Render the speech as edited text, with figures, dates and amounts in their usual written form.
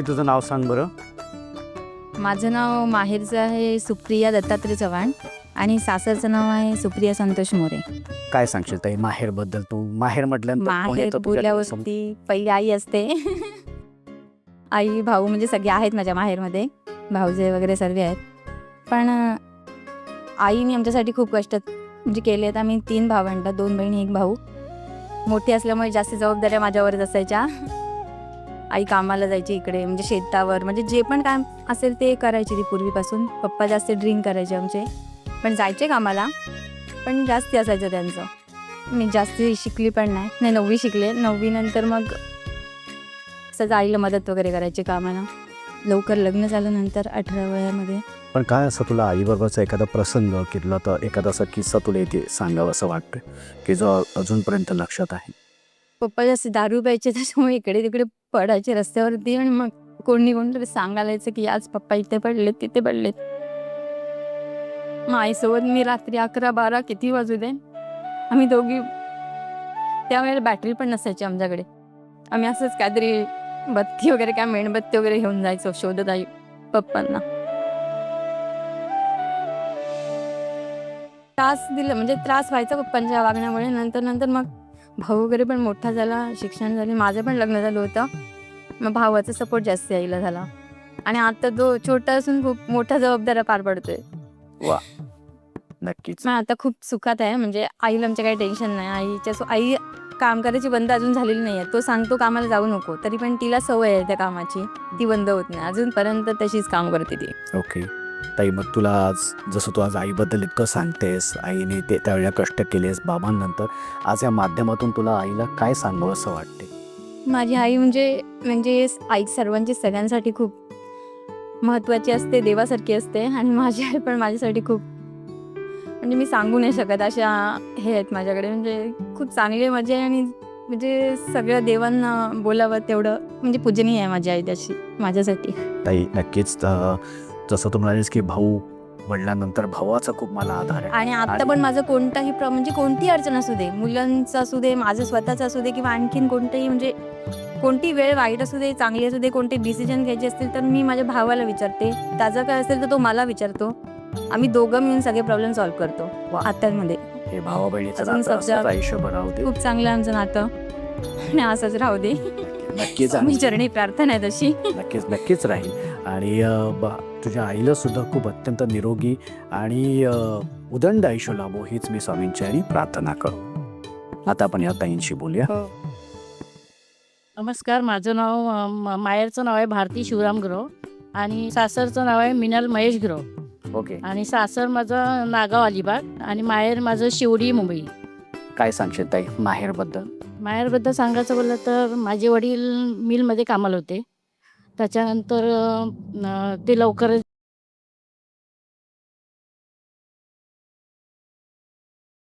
तुझं नाव सांग बरं. माझं नाव माहेरचं आहे सुप्रिया दत्तात्रय चव्हाण आणि सासरचं नाव आहे सुप्रिया संतोष मोरे. काय सांगशील ताई माहेरबद्दल? तू माहेर म्हटल्यानंतर कोण माहेर येतं तुझ्या बोलल्यावरती पहिली आई असते. आई भाऊ म्हणजे सगळे आहेत माझ्या माहेरमध्ये, भाऊजे वगैरे सर्व आहेत. पण आईने आमच्यासाठी खूप कष्ट म्हणजे केले आहेत. आम्ही 3 भावंड, 2 बहिणी 1 भाऊ. मोठी असल्यामुळे जास्त जबाबदाऱ्या माझ्यावरच असायच्या. आई कामाला जायची इकडे म्हणजे शेतावर, म्हणजे जे पण काम असेल ते करायची ती पूर्वीपासून. पप्पा जास्त ड्रिंक करायचे आमचे, पण जायचे कामाला, पण जास्ती असायचं त्यांचं. मी जास्ती शिकली पण नाही 9वी शिकले. 9वी नंतर मग असंच आईला मदत वगैरे करायची कामाला. लवकर लग्न झालं नंतर 18 वयामध्ये. पण काय असं तुला आईबरोबरचा एखादा प्रसंग किंवा तर एखादा असा किस्सा तुला इथे सांगावं असं वाटतं की जो अजूनपर्यंत लक्षात आहे? पप्पा जास्त दारू प्यायचे, त्याच्यामुळे इकडे तिकडे पडायचे रस्त्यावरती आणि मग कोणीतरी सांगायला यायचं की आज पप्पा इथे पडलेत तिथे पडलेत. मग आईसोबत मी रात्री 11-12 किती वाजू दे, आम्ही दोघी, त्यावेळेला बॅटरी पण नसायची आमच्याकडे, आम्ही असंच काहीतरी बत्ती वगैरे काय मेणबत्ती वगैरे घेऊन जायचो शोधत आई पप्पांना. त्रास दिला म्हणजे त्रास व्हायचा पप्पांच्या वागण्यामुळे. नंतर मग भाऊ वगैरे पण मोठा झाला, शिक्षण झाले, माझं पण लग्न झालं होतं. मग भावाचा सपोर्ट जास्त आईला झाला आणि आता तो छोटा असून खूप मोठ्या जबाबदाऱ्या पार पडतोय. वा, नक्कीच. मग आता खूप सुखात आहे. म्हणजे आईला आमच्या काही टेन्शन नाही. आई काम करायची बंद अजून झालेली नाही आहे. तो सांगतो कामाला जाऊ नको, तरी पण तिला सवय आहे त्या कामाची, ती बंद होत नाही अजूनपर्यंत, तशीच काम करते ती. ओके ताई, मग तुला आज जसं तू आज आईबद्दल इतकं सांगतेस, आईने ते त्यावेळेला कष्ट केलेस बाबांनंतर, आज या माध्यमातून तुला आईला काय सांगावं असं वाटते? माझी आई म्हणजे आई सर्वांची सगळ्यांसाठी खूप महत्त्वाची असते, देवासारखी असते. आणि माझी आई पण माझ्यासाठी खूप, म्हणजे मी सांगू नाही शकत अशा हे आहेत माझ्याकडे. म्हणजे खूप चांगली मजा आहे आणि म्हणजे सगळ्या देवांना बोलावं तेवढं म्हणजे पूजनीय आहे माझी आई त्याची माझ्यासाठी. ताई नक्कीच, जसं तू म्हणालीस की भाऊ वडिलांनंतर भावाचा खूप मला आधार आहे. आणि आता पण माझं कोणताही म्हणजे कोणतीही अडचण असू दे, मुलांचं असू दे, माझं स्वतःचं असू दे, किंवा आणखीन कोणतंही म्हणजे कोणती वेळ वाईट असू दे चांगली असू दे, कोणते डिसिजन घ्यायचे असतील तर मी माझ्या भावाला विचारते, त्याचं काय असेल तर तो मला विचारतो. आम्ही दोघं मिळून सगळे प्रॉब्लेम सॉल्व्ह करतो आत्यांमध्ये. हे भावा बहिणीचं अजून नातं सध्या असंच आयुष्यभर राहू दे. खूप चांगलं आमचं नातं आणि असंच राहू दे. नक्कीच मी चरणी प्रार्थना आहे तशी. नक्कीच राहील. आणि तुझ्या आईला सुद्धा खूप अत्यंत निरोगी आणि उदंड आयुष्य लाभो हीच मी स्वामींची प्रार्थना करू. आता आपण या ताईंशी बोलूया. नमस्कार, माझं नाव माहेरचं नाव आहे भारती शिवराम ग्रो आणि सासरचं नाव आहे मिनल महेश ग्रो. ओके, आणि सासर माझं नागाव अलिबाग आणि माहेर माझं शिवडी मुंबई. काय सांगशील ताई माहेरबद्दल? माहेरबद्दल सांगायचं बोललं तर माझे वडील मिलमध्ये कामाला होते. त्याच्यानंतर ते लवकर